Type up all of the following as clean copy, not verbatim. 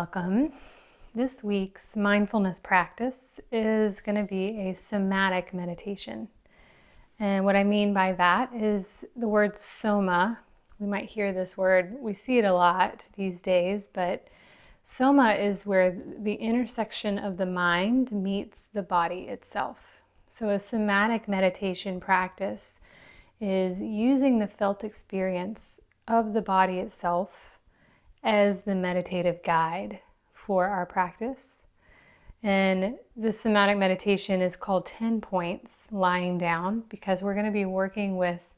welcome. This week's mindfulness practice is going to be a somatic meditation. And what I mean by that is the word soma. We might hear this word, we see it a lot these days, but soma is where the intersection of the mind meets the body itself. So a somatic meditation practice is using the felt experience of the body itself as the meditative guide for our practice. And the somatic meditation is called 10 points lying down because we're going to be working with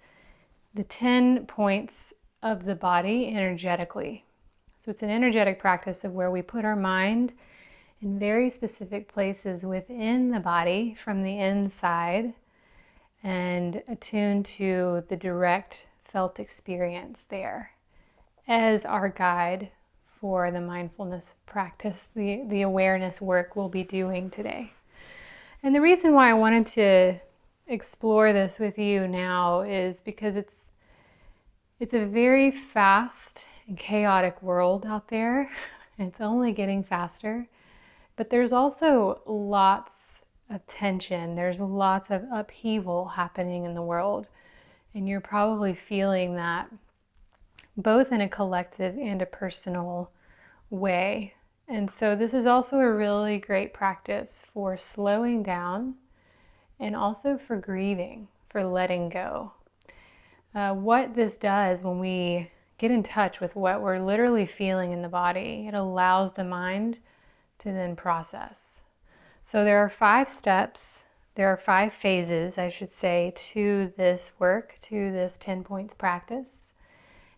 the 10 points of the body energetically. So it's an energetic practice of where we put our mind in very specific places within the body from the inside and attune to the direct felt experience there as our guide for the mindfulness practice, the awareness work we'll be doing today. And the reason why I wanted to explore this with you now is because it's a very fast and chaotic world out there. It's only getting faster, but there's also lots of tension. There's lots of upheaval happening in the world, and you're probably feeling that both in a collective and a personal way. And so this is also a really great practice for slowing down and also for grieving, for letting go. What this does when we get in touch with what we're literally feeling in the body, it allows the mind to then process. So there are 5 steps, there are 5 phases, I should say, to this work, to this 10 points practice.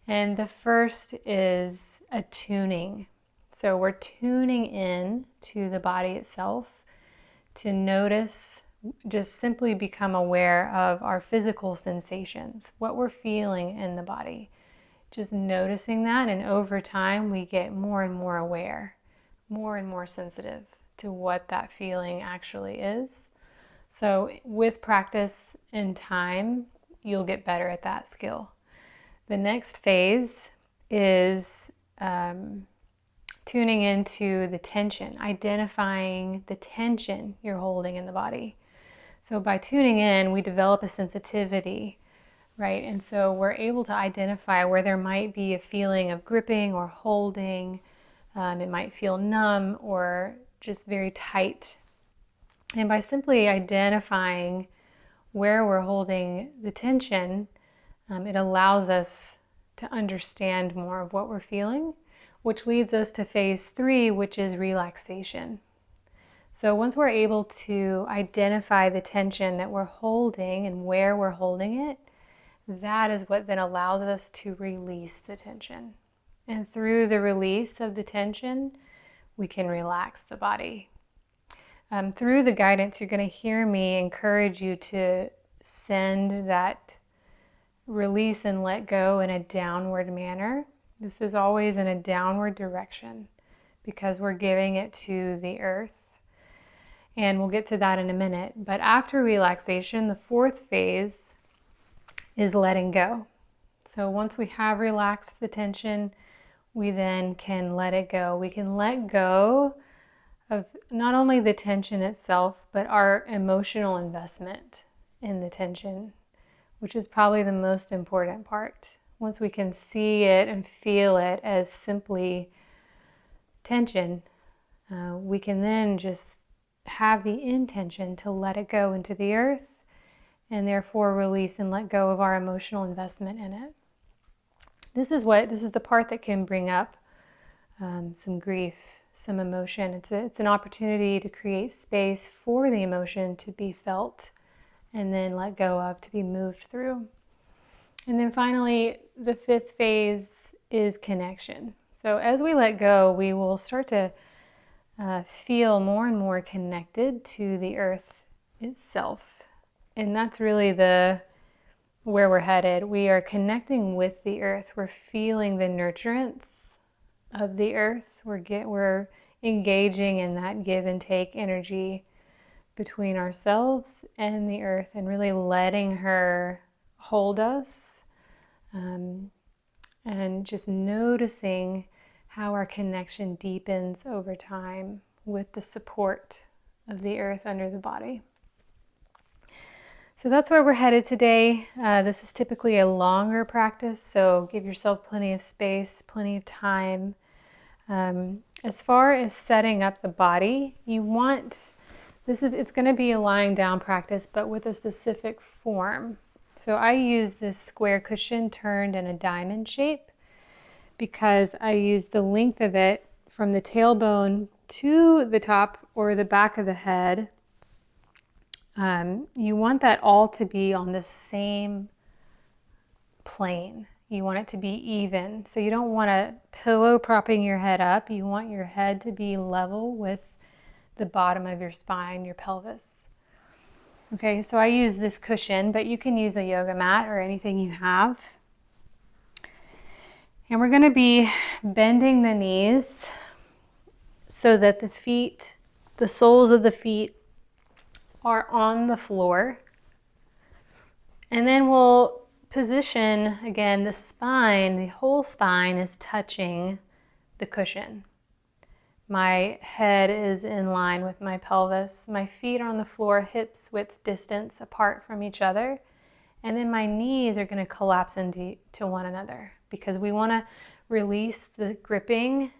And the first is attuning. So we're tuning in to the body itself to notice, just simply become aware of our physical sensations, what we're feeling in the body. Just noticing that, and over time we get more and more aware, more and more sensitive to what that feeling actually is. So with practice and time, you'll get better at that skill. The next phase is tuning into the tension, identifying the tension you're holding in the body. So by tuning in, we develop a sensitivity, right? And so we're able to identify where there might be a feeling of gripping or holding. It might feel numb or just very tight. And by simply identifying where we're holding the tension, it allows us to understand more of what we're feeling, which leads us to phase 3, which is relaxation. So once we're able to identify the tension that we're holding and where we're holding it, that is what then allows us to release the tension. And through the release of the tension, we can relax the body. Through the guidance, you're going to hear me encourage you to send that release and let go in a downward manner. This is always in a downward direction because we're giving it to the earth. And we'll get to that in a minute. But after relaxation, the 4th phase is letting go. So once we have relaxed the tension, we then can let it go. We can let go of not only the tension itself, but our emotional investment in the tension, which is probably the most important part. Once we can see it and feel it as simply tension, we can then just have the intention to let it go into the earth and therefore release and let go of our emotional investment in it. This is the part that can bring up some grief, some emotion. It's an opportunity to create space for the emotion to be felt and then let go of, to be moved through. And then finally, the 5th phase is connection. So as we let go, we will start to feel more and more connected to the earth itself. And that's really where we're headed. We are connecting with the earth. We're feeling the nurturance of the earth. We're engaging in that give and take energy between ourselves and the earth, and really letting her hold us, and just noticing how our connection deepens over time with the support of the earth under the body. So that's where we're headed today. This is typically a longer practice, so give yourself plenty of space, plenty of time. As far as setting up the body, it's going to be a lying down practice, but with a specific form. So I use this square cushion turned in a diamond shape because I use the length of it from the tailbone to the top or the back of the head. You want that all to be on the same plane. You want it to be even. So you don't want a pillow propping your head up. You want your head to be level with the bottom of your spine, your pelvis. Okay, so I use this cushion, but you can use a yoga mat or anything you have. And we're going to be bending the knees so that the soles of the feet are on the floor. And then we'll position, again, the spine, the whole spine is touching the cushion. My head is in line with my pelvis. My feet are on the floor, hips width distance apart from each other. And then my knees are going to collapse into one another because we want to release the gripping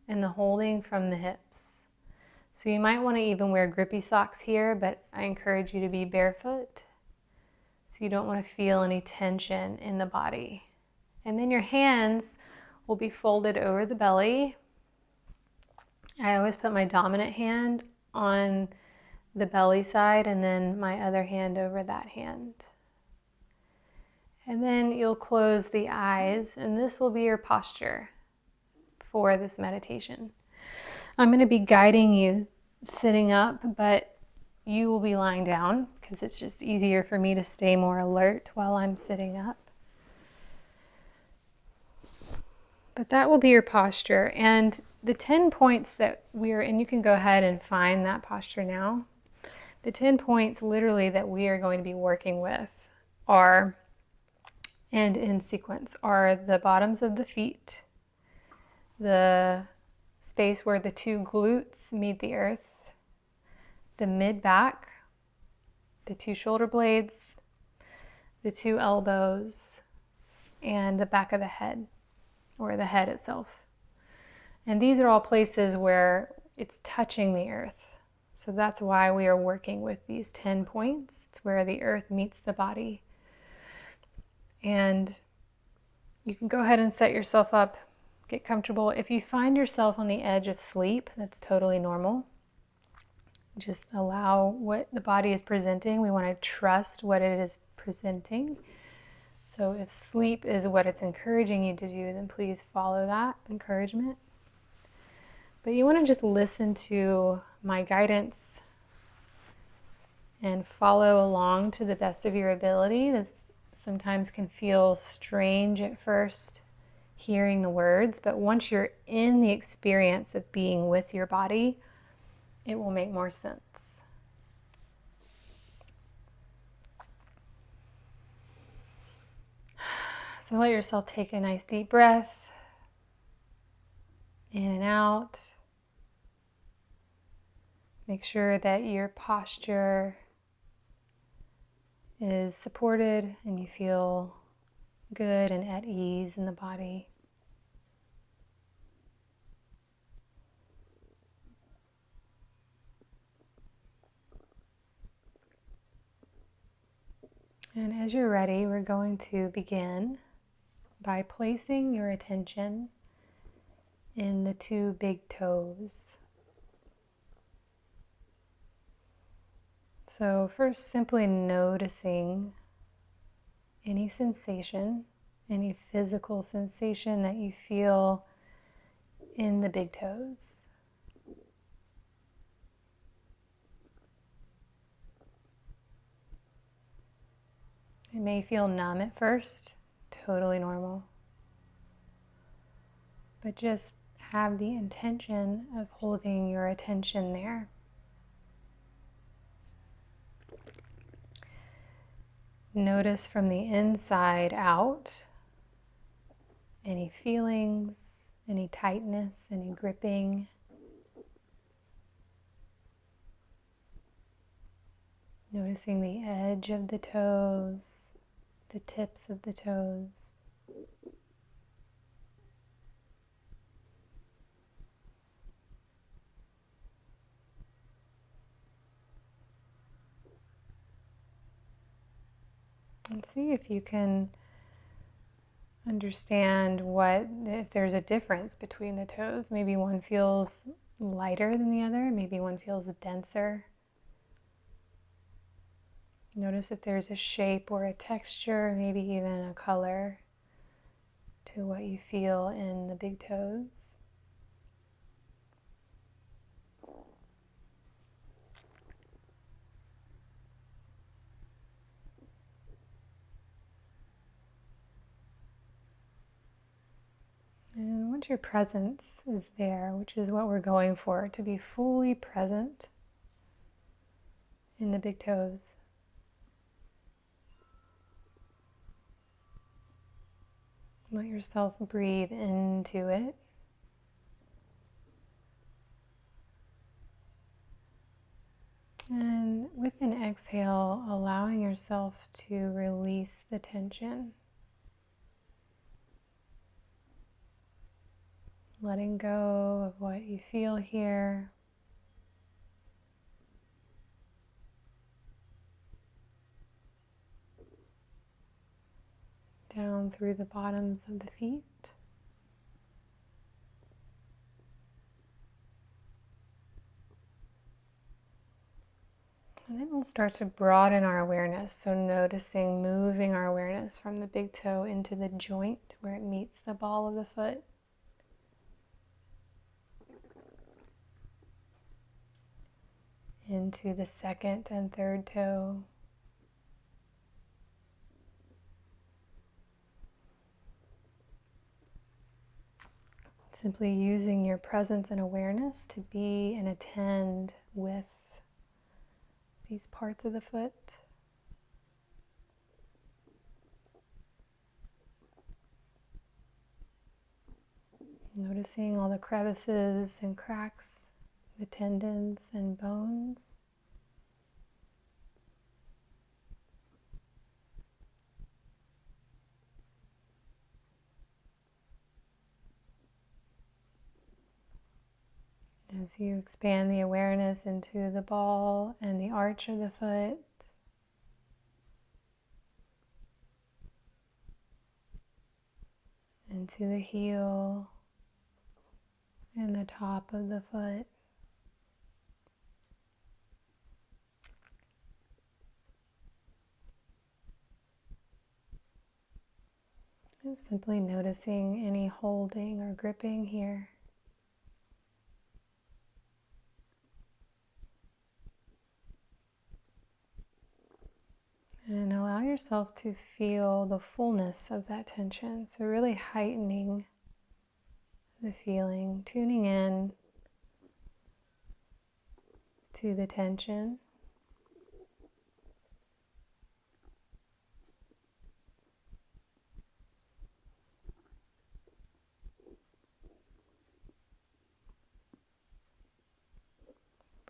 and the holding from the hips. So you might want to even wear grippy socks here, but I encourage you to be barefoot. So you don't want to feel any tension in the body. And then your hands will be folded over the belly. I always put my dominant hand on the belly side and then my other hand over that hand. And then you'll close the eyes, and this will be your posture for this meditation. I'm going to be guiding you sitting up, but you will be lying down because it's just easier for me to stay more alert while I'm sitting up. But that will be your posture. And the 10 points that and you can go ahead and find that posture now. The 10 points literally that we are going to be working with are, and in sequence, are the bottoms of the feet, the space where the two glutes meet the earth, the mid-back, the two shoulder blades, the two elbows, and the back of the head, or the head itself. And these are all places where it's touching the earth. So that's why we are working with these 10 points. It's where the earth meets the body. And you can go ahead and set yourself up, get comfortable. If you find yourself on the edge of sleep, that's totally normal. Just allow what the body is presenting. We want to trust what it is presenting. So if sleep is what it's encouraging you to do, then please follow that encouragement. But you want to just listen to my guidance and follow along to the best of your ability. This sometimes can feel strange at first, hearing the words, but once you're in the experience of being with your body, it will make more sense. So let yourself take a nice deep breath in and out. Make sure that your posture is supported and you feel good and at ease in the body. And as you're ready, we're going to begin by placing your attention in the two big toes. So first, simply noticing any sensation, any physical sensation that you feel in the big toes. It may feel numb at first, totally normal. But just have the intention of holding your attention there. Notice from the inside out any feelings, any tightness, any gripping. Noticing the edge of the toes, the tips of the toes. And see if you can understand if there's a difference between the toes. Maybe one feels lighter than the other, maybe one feels denser. Notice if there's a shape or a texture, maybe even a color to what you feel in the big toes. And once your presence is there, which is what we're going for, to be fully present in the big toes. Let yourself breathe into it. And with an exhale, allowing yourself to release the tension. Letting go of what you feel here. Down through the bottoms of the feet. And then we'll start to broaden our awareness. So noticing, moving our awareness from the big toe into the joint where it meets the ball of the foot. Into the second and third toe. Simply using your presence and awareness to be and attend with these parts of the foot. Noticing all the crevices and cracks, the tendons and bones. As you expand the awareness into the ball and the arch of the foot, into the heel and the top of the foot. And simply noticing any holding or gripping here. And allow yourself to feel the fullness of that tension. So really heightening the feeling, tuning in to the tension.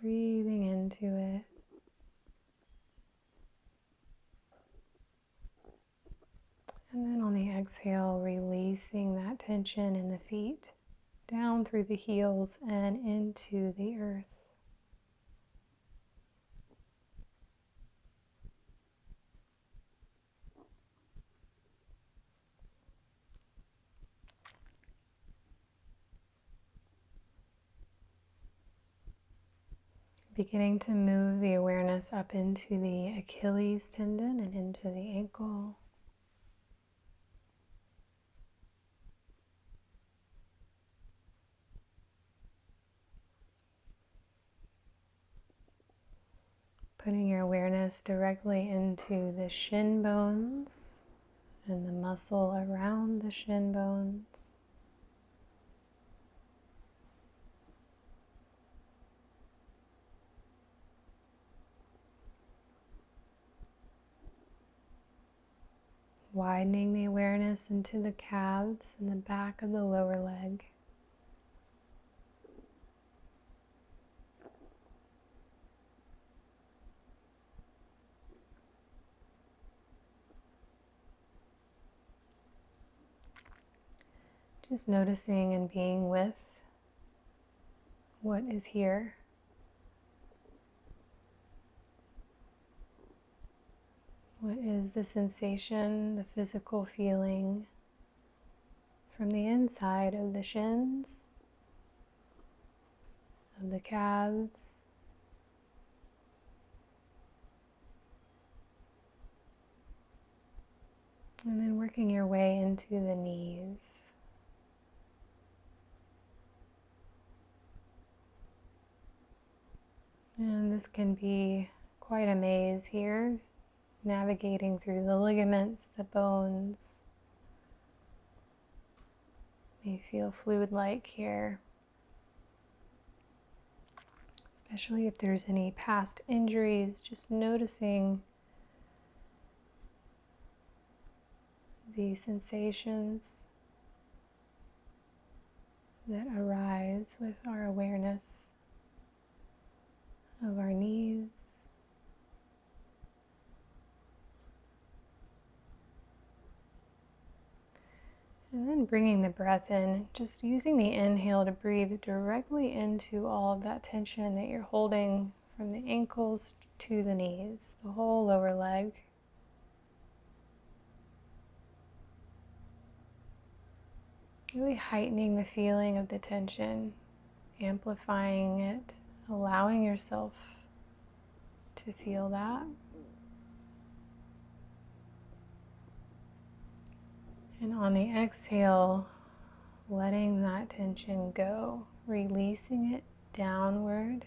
Breathing into it. And then on the exhale, releasing that tension in the feet, down through the heels and into the earth. Beginning to move the awareness up into the Achilles tendon and into the ankle. Putting your awareness directly into the shin bones and the muscle around the shin bones. widening the awareness into the calves and the back of the lower leg. Just noticing and being with what is here. What is the sensation, the physical feeling from the inside of the shins, of the calves, and then working your way into the knees. And this can be quite a maze here, navigating through the ligaments, the bones. May feel fluid-like here, especially if there's any past injuries, just noticing the sensations that arise with our awareness of our knees. And then bringing the breath in, just using the inhale to breathe directly into all of that tension that you're holding from the ankles to the knees, the whole lower leg. Really heightening the feeling of the tension, amplifying it, allowing yourself to feel that. And on the exhale, letting that tension go, releasing it downward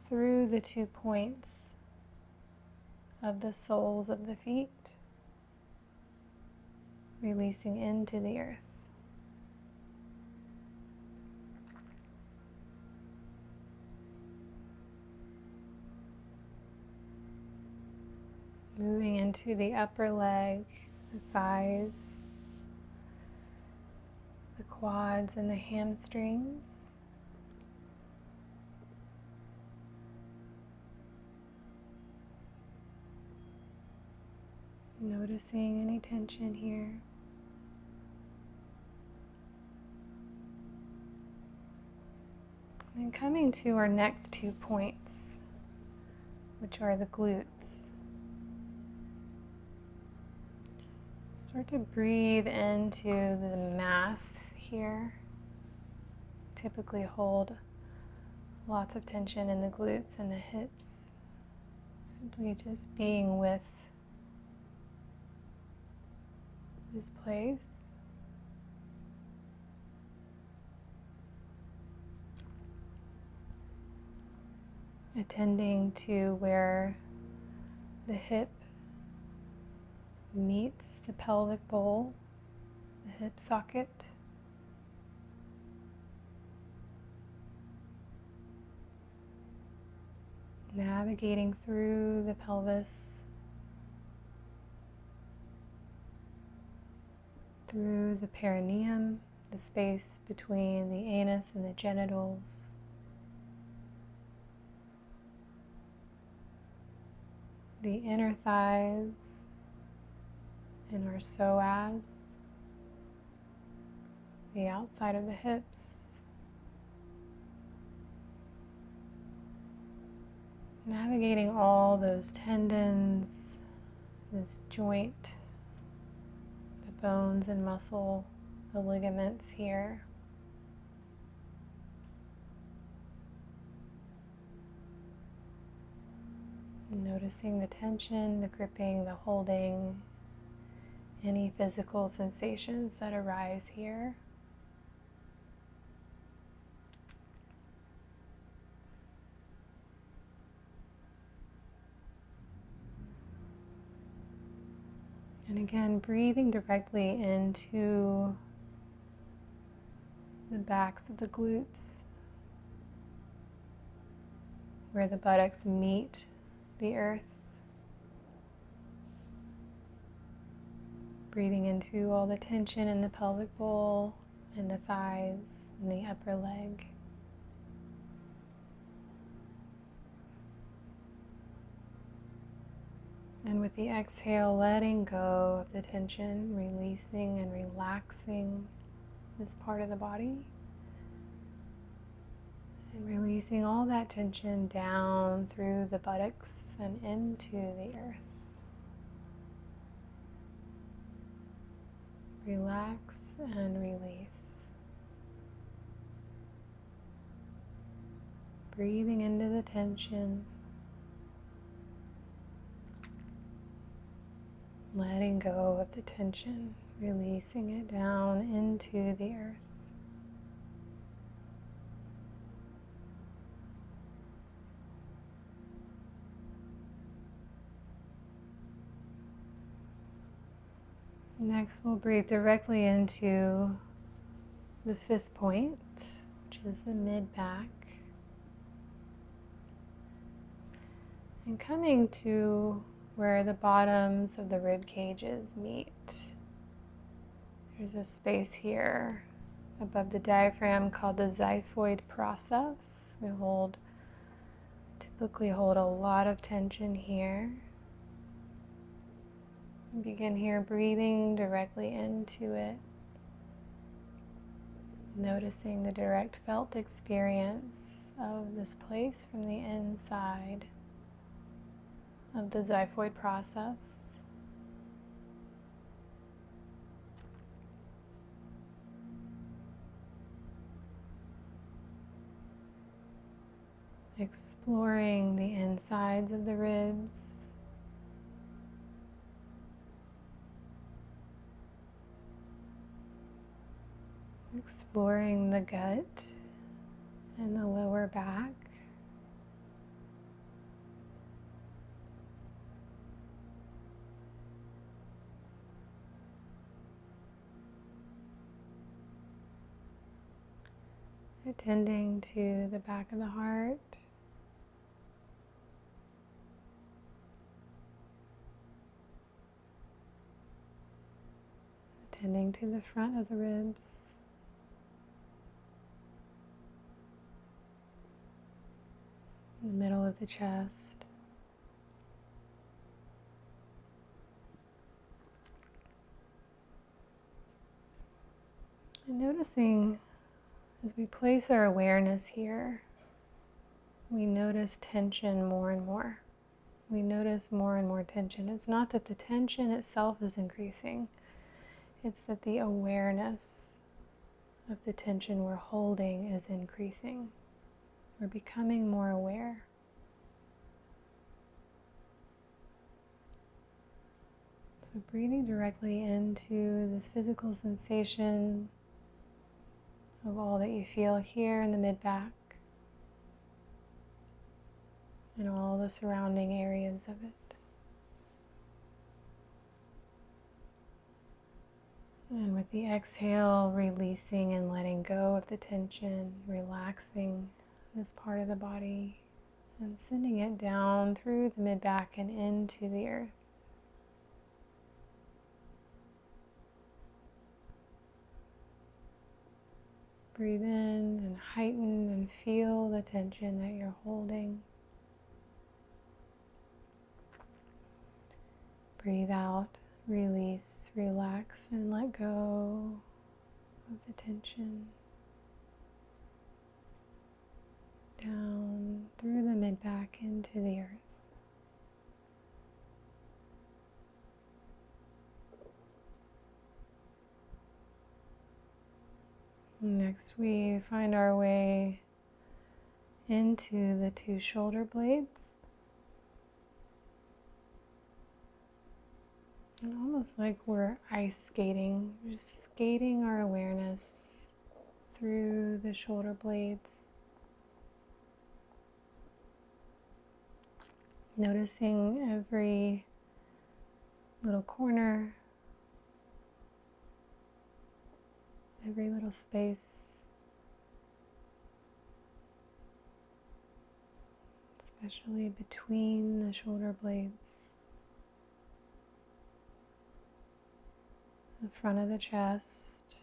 through the 2 points of the soles of the feet, releasing into the earth. Moving into the upper leg, the thighs, the quads, and the hamstrings. Noticing any tension here. And coming to our next 2 points, which are the glutes. Start to breathe into the mass here. Typically hold lots of tension in the glutes and the hips. Simply just being with this place. Attending to where the hip meets the pelvic bowl, the hip socket. Navigating through the pelvis, through the perineum, the space between the anus and the genitals. The inner thighs and our psoas, the outside of the hips. Navigating all those tendons, this joint, the bones and muscle, the ligaments here. Noticing the tension, the gripping, the holding, any physical sensations that arise here. And again, breathing directly into the backs of the glutes, where the buttocks meet the earth. Breathing into all the tension in the pelvic bowl, in the thighs, in the upper leg. And with the exhale, letting go of the tension, releasing and relaxing this part of the body. And releasing all that tension down through the buttocks and into the earth. Relax and release. Breathing into the tension. Letting go of the tension, releasing it down into the earth. Next, we'll breathe directly into the 5th point, which is the mid-back. And coming to where the bottoms of the rib cages meet. There's a space here above the diaphragm called the xiphoid process. We typically hold a lot of tension here. Begin here breathing directly into it, noticing the direct felt experience of this place from the inside of the xiphoid process. Exploring the insides of the ribs. Exploring the gut and the lower back. Attending to the back of the heart. Attending to the front of the ribs. The middle of the chest. And noticing as we place our awareness here, we notice tension more and more. We notice more and more tension. It's not that the tension itself is increasing, it's that the awareness of the tension we're holding is increasing. We're becoming more aware. So breathing directly into this physical sensation of all that you feel here in the mid-back and all the surrounding areas of it. And with the exhale, releasing and letting go of the tension, relaxing this part of the body and sending it down through the mid-back and into the earth. Breathe in and heighten and feel the tension that you're holding. Breathe out, release, relax, and let go of the tension. Down through the mid-back into the earth. Next, we find our way into the 2 shoulder blades. And almost like we're ice skating, just skating our awareness through the shoulder blades. Noticing every little corner, every little space, especially between the shoulder blades. the front of the chest,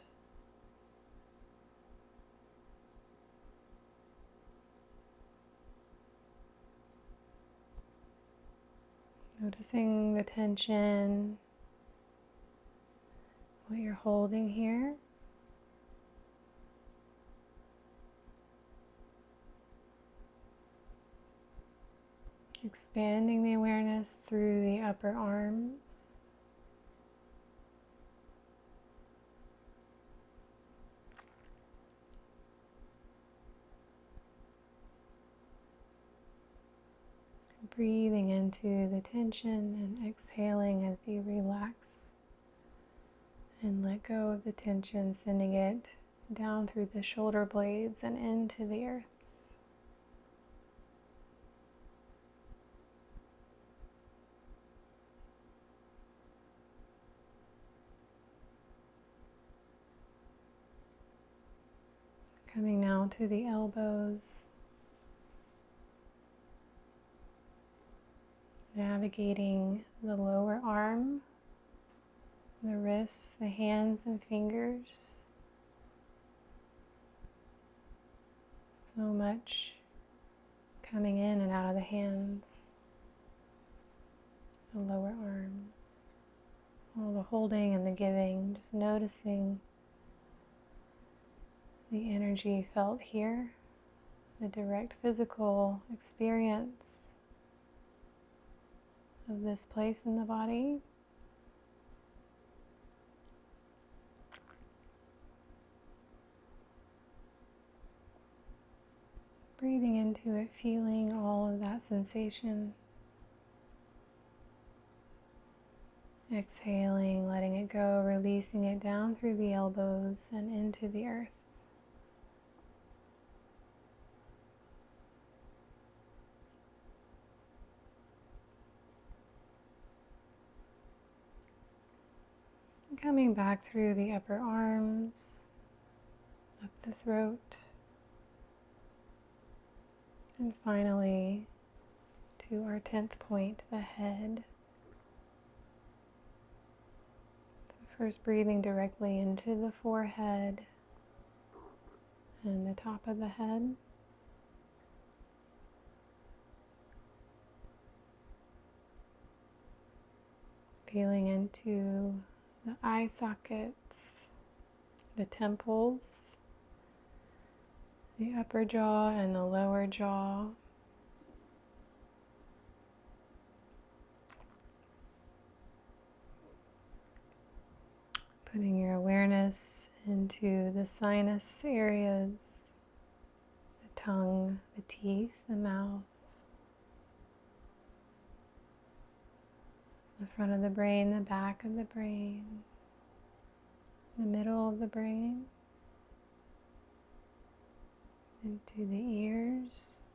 noticing the tension, what you're holding here. Expanding the awareness through the upper arms. Breathing into the tension and exhaling as you relax and let go of the tension, sending it down through the shoulder blades and into the earth. Coming now to the elbows, navigating the lower arm, the wrists, the hands and fingers. So much coming in and out of the hands, the lower arms, all the holding and the giving, just noticing the energy felt here, the direct physical experience of this place in the body. Breathing into it, feeling all of that sensation. Exhaling, letting it go, releasing it down through the elbows and into the earth. Coming back through the upper arms, up the throat, and finally to our 10th point, the head. So first breathing directly into the forehead and the top of the head. Feeling into the eye sockets, the temples, the upper jaw and the lower jaw. Putting your awareness into the sinus areas, the tongue, the teeth, the mouth, the front of the brain, the back of the brain, the middle of the brain, into the ears,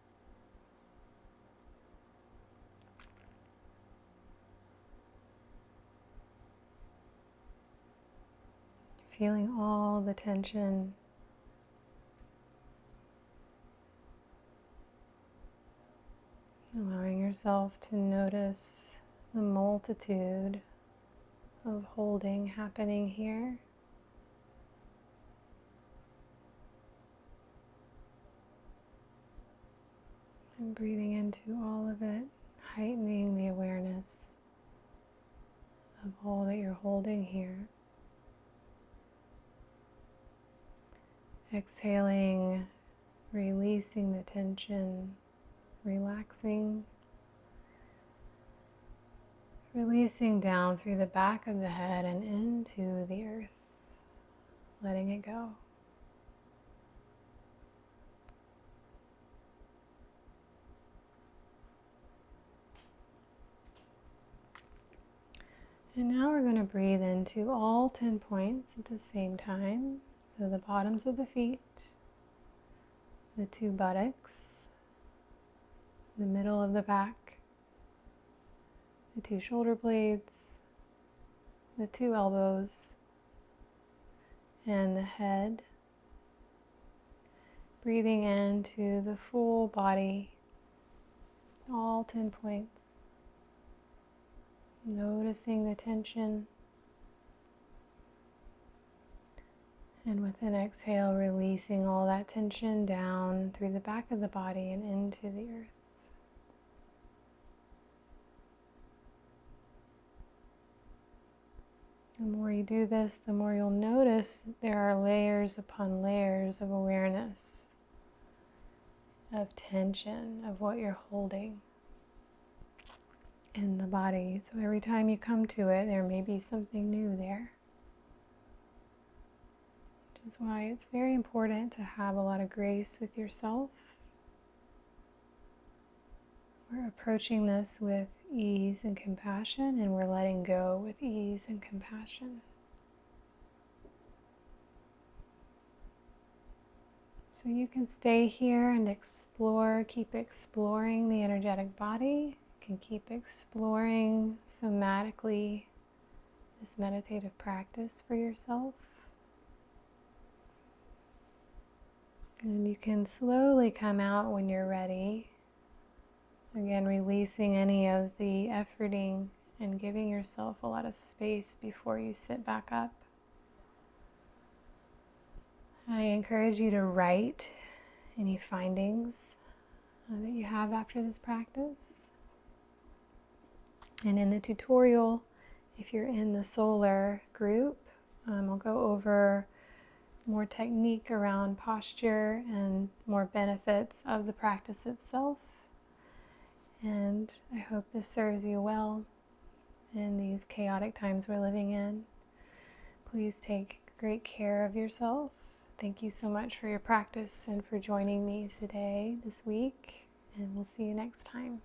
feeling all the tension, allowing yourself to notice the multitude of holding happening here. And breathing into all of it, heightening the awareness of all that you're holding here. Exhaling, releasing the tension, relaxing, releasing down through the back of the head and into the earth, letting it go. And now we're going to breathe into all 10 points at the same time. So the bottoms of the feet, the 2 buttocks, the middle of the back, the 2 shoulder blades, the 2 elbows, and the head. Breathing into the full body, all 10 points. Noticing the tension. And with an exhale, releasing all that tension down through the back of the body and into the earth. The more you do this, the more you'll notice there are layers upon layers of awareness, of tension, of what you're holding in the body. So every time you come to it, there may be something new there. Which is why it's very important to have a lot of grace with yourself. We're approaching this with ease and compassion, and we're letting go with ease and compassion. So you can stay here and explore, keep exploring the energetic body. You can keep exploring somatically this meditative practice for yourself. And you can slowly come out when you're ready. Again, releasing any of the efforting and giving yourself a lot of space before you sit back up. I encourage you to write any findings that you have after this practice. And in the tutorial, if you're in the solar group, I'll go over more technique around posture and more benefits of the practice itself. And I hope this serves you well in these chaotic times we're living in. Please take great care of yourself. Thank you so much for your practice and for joining me today, this week, and we'll see you next time.